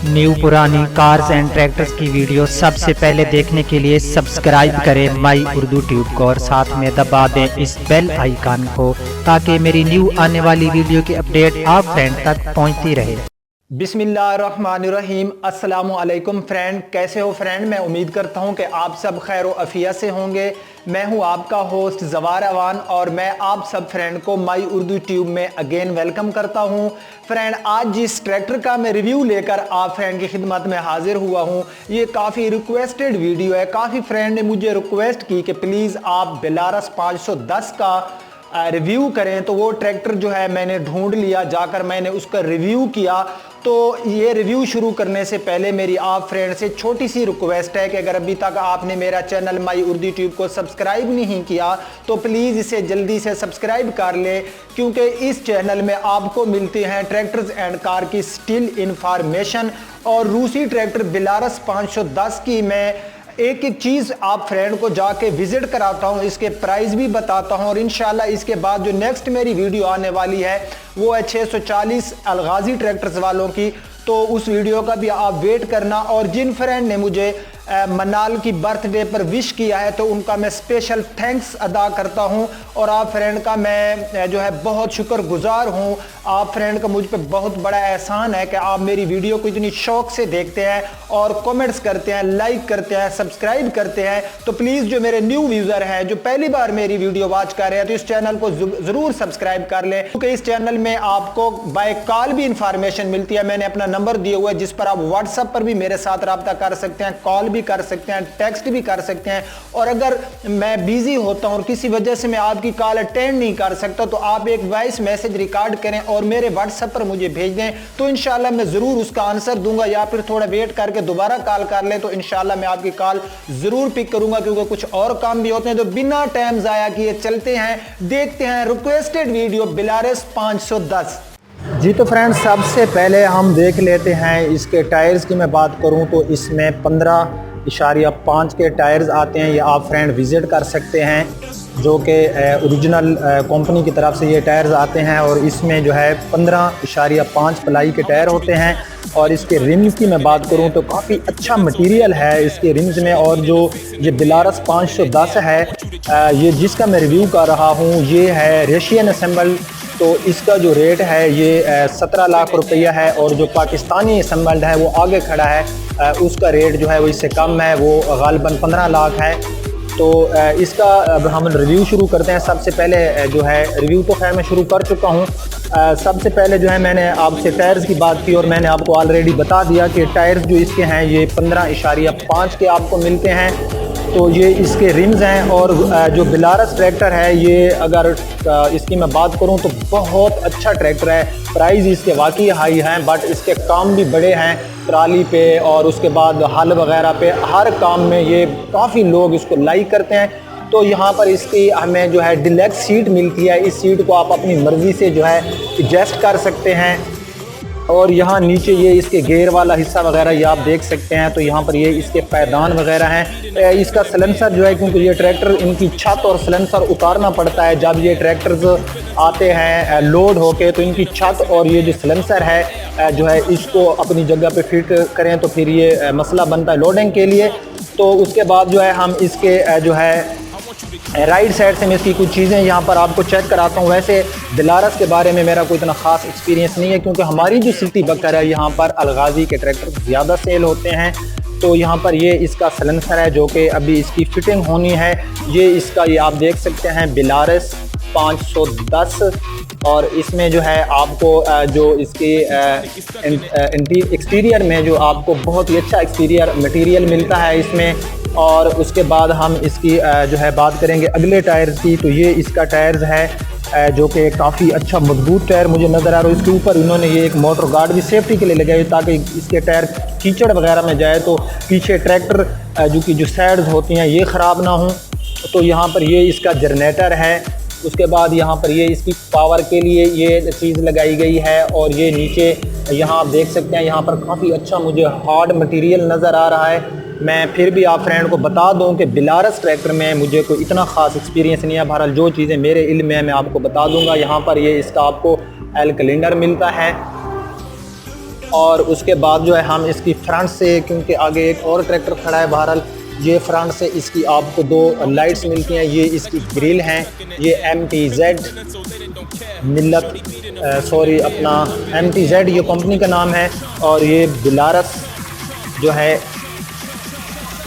New पुरानी cars and tractors की video सबसे पहले देखने के लिए सब्सक्राइब करें माई उर्दू ट्यूब को और साथ में दबा दें इस बेल आइकन को ताकि मेरी न्यू आने वाली वीडियो की अपडेट आप फ्रेंड तक पहुंचती रहे। बिस्मिल्लाहिर्रहमानिर्रहीम। अस्सलामु अलैकुम फ्रेंड, कैसे हो फ्रेंड? मैं उम्मीद करता हूं कि आप सब खैर व अफिया से होंगे। मैं हूं आपका होस्ट जवार अवान और मैं आप सब फ्रेंड को माई उर्दू ट्यूब में अगेन वेलकम करता हूं। फ्रेंड, आज जिस ट्रैक्टर का मैं रिव्यू लेकर आप फ्रेंड की खिदमत में हाजिर हुआ हूं, ये काफ़ी रिक्वेस्टेड वीडियो है। काफ़ी फ्रेंड ने मुझे रिक्वेस्ट की कि प्लीज़ आप बेलारस 510 का रिव्यू करें, तो वो ट्रैक्टर जो है मैंने ढूंढ लिया, जाकर मैंने उसका रिव्यू किया। तो ये रिव्यू शुरू करने से पहले मेरी आप फ्रेंड से छोटी सी रिक्वेस्ट है कि अगर अभी तक आपने मेरा चैनल माई उर्दू ट्यूब को सब्सक्राइब नहीं किया तो प्लीज़ इसे जल्दी से सब्सक्राइब कर ले, क्योंकि इस चैनल में आपको मिलती हैं ट्रैक्टर्स एंड कार की स्टिल इंफॉर्मेशन। और रूसी ट्रैक्टर बेलारस 510 की मैं एक एक चीज़ आप फ्रेंड को जाके विजिट कराता हूं, इसके प्राइस भी बताता हूं। और इंशाल्लाह इसके बाद जो नेक्स्ट मेरी वीडियो आने वाली है वो है 640 अलगाजी ट्रैक्टर्स वालों की, तो उस वीडियो का भी आप वेट करना। और जिन फ्रेंड ने मुझे मनाल की बर्थडे पर विश किया है तो उनका मैं स्पेशल थैंक्स अदा करता हूं और आप फ्रेंड का मैं जो है बहुत शुक्रगुजार हूं। आप फ्रेंड का मुझ पे बहुत बड़ा एहसान है कि आप मेरी वीडियो को इतनी शौक से देखते हैं और कमेंट्स करते हैं, लाइक करते हैं, सब्सक्राइब करते हैं। तो प्लीज़ जो मेरे न्यू व्यूज़र हैं, जो पहली बार मेरी वीडियो वॉच कर रहे हैं, तो इस चैनल को ज़रूर सब्सक्राइब कर लें, क्योंकि इस चैनल में आपको बाय कॉल भी इंफॉर्मेशन मिलती है। मैंने अपना नंबर दिया हुआ है जिस पर आप व्हाट्सएप पर भी मेरे साथ रब्ता कर सकते हैं, कॉल भी कर सकते हैं, टेक्स्ट भी कर सकते हैं। और अगर मैं बिजी होता हूं और किसी वजह से मैं आपकी कॉल अटेंड नहीं कर सकता तो आप एक वॉइस मैसेज रिकॉर्ड करें और मेरे व्हाट्सएप पर मुझे भेज दें, तो इंशाल्लाह मैं ज़रूर उसका आंसर दूंगा। या फिर थोड़ा वेट करके दोबारा कॉल कर लें तो इंशाल्लाह मैं आपकी कॉल ज़रूर पिक करूंगा, क्योंकि कुछ और काम भी होते हैं। तो बिना टाइम ज़ाया किए चलते हैं, देखते हैं रिक्वेस्टेड वीडियो बेलारस 510। जी तो फ्रेंड्स, सबसे पहले हम देख लेते हैं इसके टायर्स की मैं बात करूं तो इसमें 15.5 के टायर्स आते हैं। ये आप फ्रेंड विज़िट कर सकते हैं, जो कि ओरिजिनल कंपनी की तरफ से ये टायर्स आते हैं। और इसमें जो है 15.5 प्लाई के टायर होते हैं। और इसके रिम्स की मैं बात करूं तो काफ़ी अच्छा मटेरियल है इसके रिम्स में। और जो ये बेलारस 510 है, ये जिसका मैं रिव्यू कर रहा हूं, ये है रशियन असेंबल। तो इसका जो रेट है ये 17 लाख रुपया है। और जो पाकिस्तानी असेंबल्ड है वो आगे खड़ा है, उसका रेट जो है वो इससे कम है, वो गालिबन 15 लाख है। तो इसका अब हम रिव्यू शुरू करते हैं। सबसे पहले जो है रिव्यू तो खैर मैं शुरू कर चुका हूँ। सबसे पहले जो है मैंने आपसे टायर्स की बात की और मैंने आपको ऑलरेडी बता दिया कि टायर्स जो इसके हैं ये 15.5 के आपको मिलते हैं। तो ये इसके रिम्स हैं। और जो बेलारस ट्रैक्टर है ये अगर इसकी मैं बात करूं तो बहुत अच्छा ट्रैक्टर है। प्राइस इसके वाकई हाई हैं, बट इसके काम भी बड़े हैं, ट्राली पे और उसके बाद हल वगैरह पे, हर काम में ये काफ़ी लोग इसको लाइक करते हैं। तो यहाँ पर इसकी हमें जो है डिलक्स सीट मिलती है। इस सीट को आप अपनी मर्ज़ी से जो है एडजस्ट कर सकते हैं। और यहाँ नीचे ये इसके गेयर वाला हिस्सा वगैरह ये आप देख सकते हैं। तो यहाँ पर ये इसके पैदान वगैरह हैं। इसका सलेंसर जो है, क्योंकि ये ट्रैक्टर इनकी छत और सलेंसर उतारना पड़ता है जब ये ट्रैक्टर्स आते हैं लोड होके, तो इनकी छत और ये जो सलेंसर है जो है इसको अपनी जगह पे फिट करें तो फिर ये मसला बनता है लोडिंग के लिए। तो उसके बाद जो है हम इसके जो है राइट साइड से मैं इसकी कुछ चीज़ें यहाँ पर आपको चेक कराता हूँ। वैसे बेलारस के बारे में मेरा कोई इतना ख़ास एक्सपीरियंस नहीं है, क्योंकि हमारी जो सिटी बकर है यहाँ पर अलगाजी के ट्रैक्टर ज़्यादा सेल होते हैं। तो यहाँ पर ये इसका सलेंसर है जो कि अभी इसकी फिटिंग होनी है। ये इसका ये आप देख सकते हैं बेलारस 510। और इसमें जो है आपको जो इसके एक्सटीरियर में जो आपको बहुत ही अच्छा एक्सटीरियर मटेरियल मिलता है इसमें। और उसके बाद हम इसकी जो है बात करेंगे अगले टायर्स की। तो ये इसका टायर्स है जो कि काफ़ी अच्छा मजबूत टायर मुझे नज़र आ रहा है। इसके ऊपर इन्होंने ये एक मोटर गार्ड भी सेफ्टी के लिए लगाई ताकि इसके टायर कीचड़ वगैरह में जाए तो पीछे ट्रैक्टर जो साइड्स होती हैं ये ख़राब ना हो। तो यहाँ पर ये इसका जनरेटर है। उसके बाद यहाँ पर ये इसकी पावर के लिए ये चीज़ लगाई गई है। और ये नीचे यहाँ आप देख सकते हैं, यहाँ पर काफ़ी अच्छा मुझे हार्ड मटेरियल नज़र आ रहा है। मैं फिर भी आप फ्रेंड को बता दूं कि बेलारस ट्रैक्टर में मुझे कोई इतना ख़ास एक्सपीरियंस नहीं है। बहरहाल जो चीज़ें मेरे इल्म में मैं आपको बता दूंगा। यहाँ पर ये इसका आपको एल कैलेंडर मिलता है। और उसके बाद जो है हम इसकी फ्रंट से, क्योंकि आगे एक और ट्रैक्टर खड़ा है, बहरहाल ये फ्रंट से इसकी आपको दो लाइट्स मिलती हैं। ये इसकी ग्रिल हैं, ये MTZ मिल्लत अपना MTZ ये कंपनी का नाम है। और ये बेलारस जो है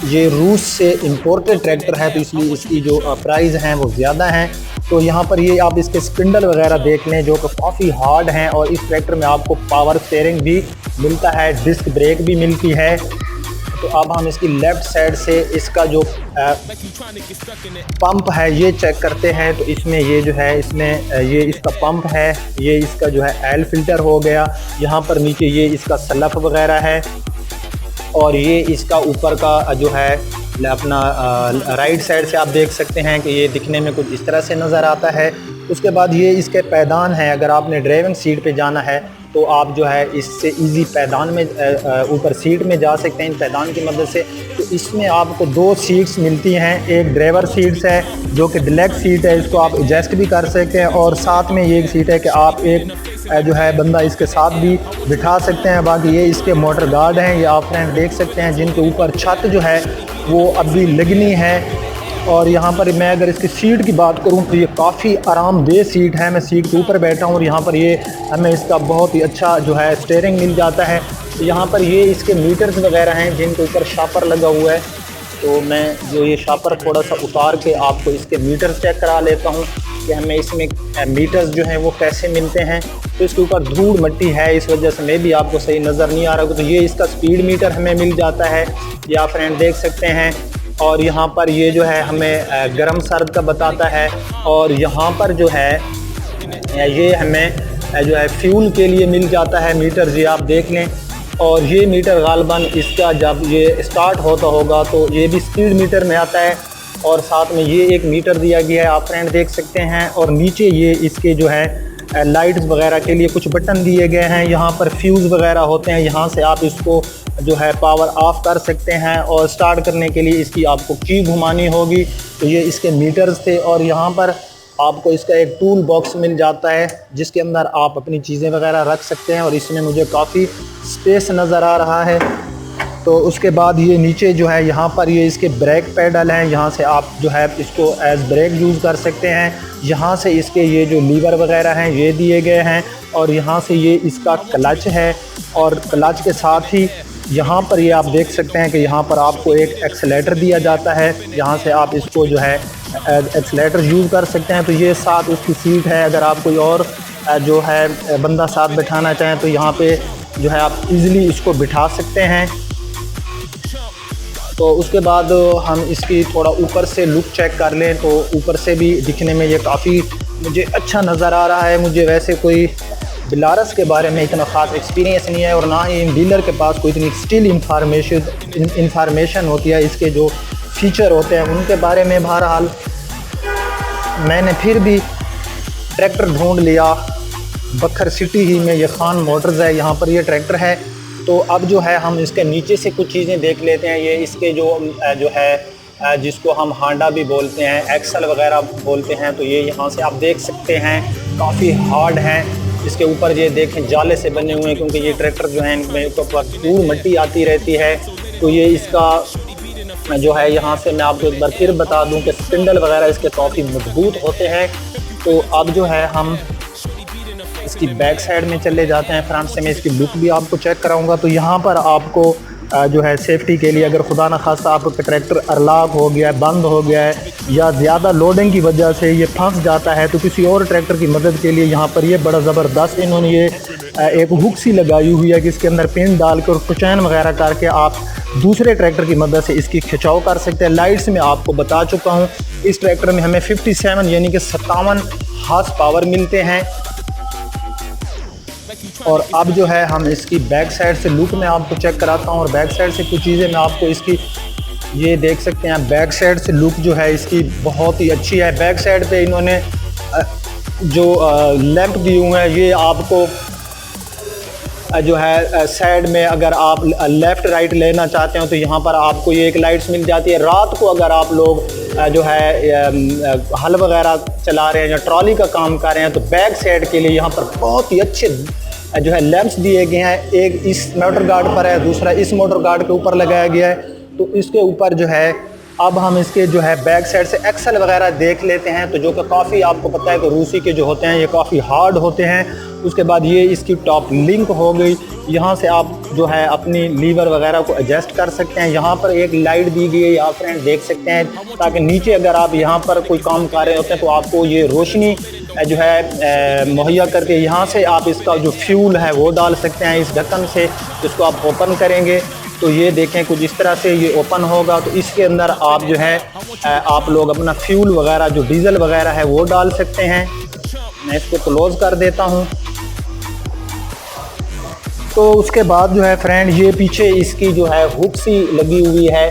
ये रूस से इंपोर्टेड ट्रैक्टर है, तो इसलिए इसकी जो प्राइस हैं वो ज़्यादा हैं। तो यहाँ पर ये आप इसके स्पिंडल वगैरह देख लें जो कि काफ़ी हार्ड हैं। और इस ट्रैक्टर में आपको पावर स्टीयरिंग भी मिलता है, डिस्क ब्रेक भी मिलती है। तो अब हम इसकी लेफ़्ट साइड से इसका जो पंप है ये चेक करते हैं। तो इसमें ये जो है, इसमें ये इसका पंप है, ये इसका जो है ऑयल फिल्टर हो गया, यहाँ पर नीचे ये इसका स्लफ वगैरह है, और ये इसका ऊपर का जो है अपना राइट साइड से आप देख सकते हैं कि ये दिखने में कुछ इस तरह से नज़र आता है। उसके बाद ये इसके पैदान हैं, अगर आपने ड्राइविंग सीट पे जाना है तो आप जो है इससे इजी पैदान में ऊपर सीट में जा सकते हैं इन पैदान की मदद से। तो इसमें आपको दो सीट्स मिलती हैं, एक ड्राइवर सीट्स है जो कि डिलेक्स सीट है, इसको आप एडजस्ट भी कर सकते हैं, और साथ में ये एक सीट है कि आप एक जो है बंदा इसके साथ भी बिठा सकते हैं। बाकी ये इसके मोटर गार्ड हैं, ये आप फ्रेंड देख सकते हैं, जिनके ऊपर छत जो है वो अभी लगनी है। और यहाँ पर मैं अगर इसकी सीट की बात करूँ तो ये काफ़ी आरामदेह सीट है, मैं सीट के ऊपर बैठा हूँ और यहाँ पर ये हमें इसका बहुत ही अच्छा जो है स्टीयरिंग मिल जाता है। तो यहाँ पर ये इसके मीटर्स वगैरह हैं जिनके ऊपर शापर लगा हुआ है। तो मैं जो ये शापर थोड़ा सा उतार के आपको इसके मीटर्स चेक करा लेता हूँ कि हमें इसमें मीटर्स जो हैं वो कैसे मिलते हैं। तो इसके ऊपर धूल मिट्टी है, इस वजह से मैं भी आपको सही नज़र नहीं आ रहा। तो ये इसका स्पीड मीटर हमें मिल जाता है, ये आप फ्रेंड देख सकते हैं। और यहाँ पर ये जो है हमें गर्म सर्द का बताता है। और यहाँ पर जो है ये हमें जो है फ्यूल के लिए मिल जाता है मीटर, ये आप देख लें। और ये मीटर गालबन इसका जब ये स्टार्ट होता होगा तो ये भी स्पीड मीटर में आता है। और साथ में ये एक मीटर दिया गया है, आप फ्रेंड देख सकते हैं। और नीचे ये इसके जो है लाइट्स वगैरह के लिए कुछ बटन दिए गए हैं, यहाँ पर फ्यूज़ वगैरह होते हैं, यहाँ से आप इसको जो है पावर ऑफ कर सकते हैं। और स्टार्ट करने के लिए इसकी आपको की घुमानी होगी। तो ये इसके मीटर्स थे। और यहाँ पर आपको इसका एक टूल बॉक्स मिल जाता है जिसके अंदर आप अपनी चीज़ें वगैरह रख सकते हैं। और इसमें मुझे काफ़ी स्पेस नज़र आ रहा है। तो उसके बाद ये नीचे जो है यहाँ पर ये इसके ब्रेक पैडल हैं, यहाँ से आप जो है इसको एज ब्रेक यूज़ कर सकते हैं। यहाँ से इसके ये जो लीवर वगैरह हैं ये दिए गए हैं। और यहाँ से ये इसका क्लच है। और क्लच के साथ ही यहाँ पर ये आप देख सकते हैं कि यहाँ पर आपको एक एक्सेलेटर दिया जाता है, यहाँ से आप इसको जो है एक्सेलेटर यूज़ कर सकते हैं। तो ये साथ उसकी सीट है, अगर आप कोई और जो है बंदा साथ बिठाना चाहें तो यहाँ पे जो है आप इजीली इसको बिठा सकते हैं। तो उसके बाद हम इसकी थोड़ा ऊपर से लुक चेक कर लें तो ऊपर से भी दिखने में ये काफ़ी मुझे अच्छा नज़र आ रहा है। मुझे वैसे कोई बेलारस के बारे में इतना ख़ास एक्सपीरियंस नहीं है और ना ही इन डीलर के पास कोई इतनी स्टिल इंफॉर्मेशन होती है, इसके जो फीचर होते हैं उनके बारे में। बहरहाल मैंने फिर भी ट्रैक्टर ढूंढ लिया, बखर सिटी ही में ये खान मोटर्स है, यहाँ पर ये ट्रैक्टर है। तो अब जो है हम इसके नीचे से कुछ चीज़ें देख लेते हैं। ये इसके जो है जिसको हम हांडा भी बोलते हैं, एक्सल वगैरह बोलते हैं, तो ये यहाँ से आप देख सकते हैं काफ़ी हार्ड हैं। इसके ऊपर ये देखें जाले से बने हुए हैं, क्योंकि ये ट्रैक्टर जो है इनमें ऊपर धूल मिट्टी आती रहती है। तो ये इसका जो है यहाँ से मैं आपको एक बार फिर बता दूं कि स्पिंडल वगैरह इसके काफ़ी मजबूत होते हैं। तो अब जो है हम इसकी बैक साइड में चले जाते हैं। फ्रंट से मैं इसकी लुक भी आपको चेक कराऊंगा। तो यहाँ पर आपको जो है सेफ्टी के लिए, अगर खुदा न खास्ता आपका ट्रैक्टर अनलॉक हो गया है, बंद हो गया है या ज़्यादा लोडिंग की वजह से ये फंस जाता है, तो किसी और ट्रैक्टर की मदद के लिए यहाँ पर ये बड़ा ज़बरदस्त इन्होंने ये एक हुक सी लगाई हुई है कि इसके अंदर पिन डालकर कुचैन वगैरह करके आप दूसरे ट्रैक्टर की मदद से इसकी खिंचाव कर सकते हैं। लाइट्स में आपको बता चुका हूँ, इस ट्रैक्टर में हमें 57 यानी कि 57 हॉर्स पावर मिलते हैं। और अब जो है हम इसकी बैक साइड से लुक में आपको चेक कराता हूँ। और बैक साइड से कुछ चीज़ें मैं आपको इसकी ये देख सकते हैं, बैक साइड से लुक जो है इसकी बहुत ही अच्छी है। बैक साइड पे इन्होंने जो लैंप दिए हुए हैं, ये आपको जो है साइड में अगर आप लेफ़्ट राइट लेना चाहते हो तो यहाँ पर आपको ये एक लाइट्स मिल जाती है। रात को अगर आप लोग जो है हल वगैरह चला रहे हैं या ट्रॉली का काम कर रहे हैं तो बैक साइड के लिए यहाँ पर बहुत ही अच्छे जो है लैंप्स दिए गए हैं, एक इस मोटर गार्ड पर है, दूसरा इस मोटर गार्ड के ऊपर लगाया गया है। तो इसके ऊपर जो है अब हम इसके जो है बैक साइड से एक्सल वगैरह देख लेते हैं, तो जो कि काफ़ी आपको पता है कि रूसी के जो होते हैं ये काफ़ी हार्ड होते हैं। उसके बाद ये इसकी टॉप लिंक हो गई, यहाँ से आप जो है अपनी लीवर वगैरह को एडजस्ट कर सकते हैं। यहाँ पर एक लाइट दी गई है, आप फ्रेंड देख सकते हैं, ताकि नीचे अगर आप यहाँ पर कोई काम कर रहे होते हैं तो आपको ये रोशनी जो है मुहैया करके यहाँ से आप इसका जो फ्यूल है वो डाल सकते हैं। इस ढक्कन से इसको आप ओपन करेंगे तो ये देखें कुछ इस तरह से ये ओपन होगा, तो इसके अंदर आप जो है आप लोग अपना फ्यूल वगैरह जो डीजल वगैरह है वो डाल सकते हैं। मैं इसको क्लोज़ कर देता हूँ। तो उसके बाद जो है फ्रेंड ये पीछे इसकी जो है हुक सी लगी हुई है,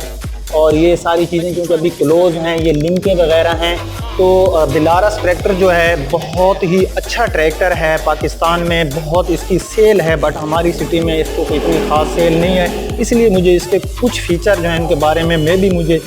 और ये सारी चीज़ें क्योंकि अभी क्लोज हैं, ये लिंकें वगैरह हैं। तो बिलारस ट्रैक्टर जो है बहुत ही अच्छा ट्रैक्टर है, पाकिस्तान में बहुत इसकी सेल है, बट हमारी सिटी में इसको कोई इतनी ख़ास सेल नहीं है, इसलिए मुझे इसके कुछ फ़ीचर जो हैं इनके बारे में भी मुझे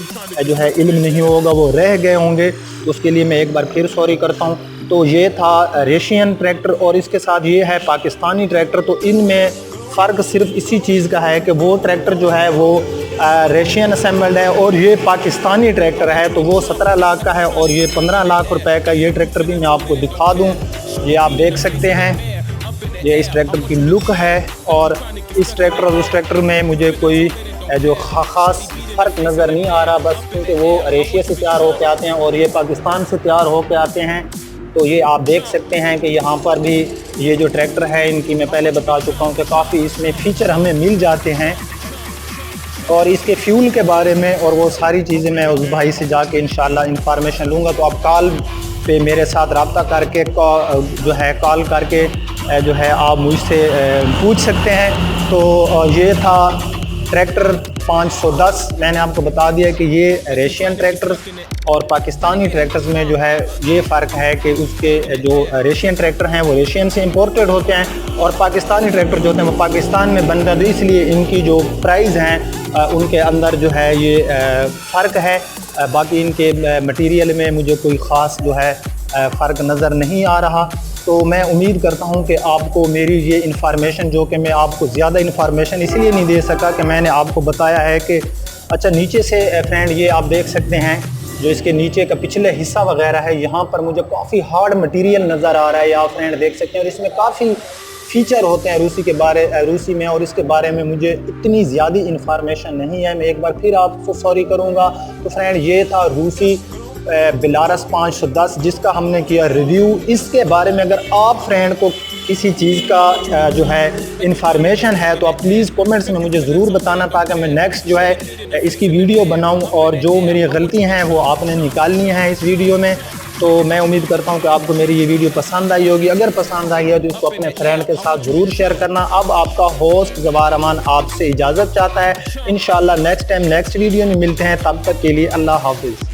जो है इल्म नहीं होगा, वो रह गए होंगे, उसके लिए मैं एक बार फिर सॉरी करता हूँ। तो ये था रेशियन ट्रैक्टर और इसके साथ ये है पाकिस्तानी ट्रैक्टर। तो इनमें फ़र्क सिर्फ इसी चीज़ का है कि वो ट्रैक्टर जो है वो रेशियन असेंबल्ड है और ये पाकिस्तानी ट्रैक्टर है, तो वो 17 लाख का है और ये 15 लाख रुपए का। ये ट्रैक्टर भी मैं आपको दिखा दूं, ये आप देख सकते हैं, ये इस ट्रैक्टर की लुक है। और इस ट्रैक्टर और उस ट्रैक्टर में मुझे कोई जो ख़ास फ़र्क नज़र नहीं आ रहा, बस क्योंकि वो रेशिया से तैयार होकर आते हैं और ये पाकिस्तान से तैयार होकर आते हैं। तो ये आप देख सकते हैं कि यहाँ पर भी ये जो ट्रैक्टर है इनकी मैं पहले बता चुका हूँ कि काफ़ी इसमें फ़ीचर हमें मिल जाते हैं। और इसके फ्यूल के बारे में और वो सारी चीज़ें मैं उस भाई से जाके इंशाल्लाह इंफॉर्मेशन लूँगा। तो आप कॉल पे मेरे साथ रब्ता करके जो है कॉल करके जो है आप मुझसे पूछ सकते हैं। तो ये था ट्रैक्टर 510। मैंने आपको बता दिया कि ये रेशियन ट्रैक्टर और पाकिस्तानी ट्रैक्टर्स में जो है ये फ़र्क है कि उसके जो रेशियन ट्रैक्टर हैं वो रेशियन से इंपोर्टेड होते हैं और पाकिस्तानी ट्रैक्टर जो होते हैं वो पाकिस्तान में बनते हैं, इसलिए इनकी जो प्राइस हैं उनके अंदर जो है ये फ़र्क है। बाकी इनके मटेरियल में मुझे कोई ख़ास जो है फ़र्क नज़र नहीं आ रहा। तो मैं उम्मीद करता हूं कि आपको मेरी ये इन्फॉर्मेशन, जो कि मैं आपको ज़्यादा इन्फॉर्मेशन इसलिए नहीं दे सका कि मैंने आपको बताया है कि अच्छा नीचे से फ्रेंड ये आप देख सकते हैं जो इसके नीचे का पिछले हिस्सा वगैरह है, यहाँ पर मुझे काफ़ी हार्ड मटेरियल नज़र आ रहा है, आप फ्रेंड देख सकते हैं। और इसमें काफ़ी फ़ीचर होते हैं रूसी में, और इसके बारे में मुझे इतनी ज़्यादा इन्फॉर्मेशन नहीं है। मैं एक बार फिर आपको सॉरी करूँगा। तो फ्रेंड ये था रूसी बिलारस 510 जिसका हमने किया रिव्यू। इसके बारे में अगर आप फ्रेंड को किसी चीज़ का जो है इन्फॉर्मेशन है तो आप प्लीज़ कमेंट्स में मुझे ज़रूर बताना, ताकि मैं नेक्स्ट जो है इसकी वीडियो बनाऊं और जो मेरी गलतियां हैं वो आपने निकालनी है इस वीडियो में। तो मैं उम्मीद करता हूं कि आपको मेरी ये वीडियो पसंद आई होगी। अगर पसंद आई है तो इसको अपने फ्रेंड के साथ ज़रूर शेयर करना। अब आपका होस्ट जवार अमान आपसे इजाज़त चाहता है। इंशाल्लाह नेक्स्ट टाइम नेक्स्ट वीडियो में मिलते हैं, तब तक के लिए अल्लाह हाफिज़।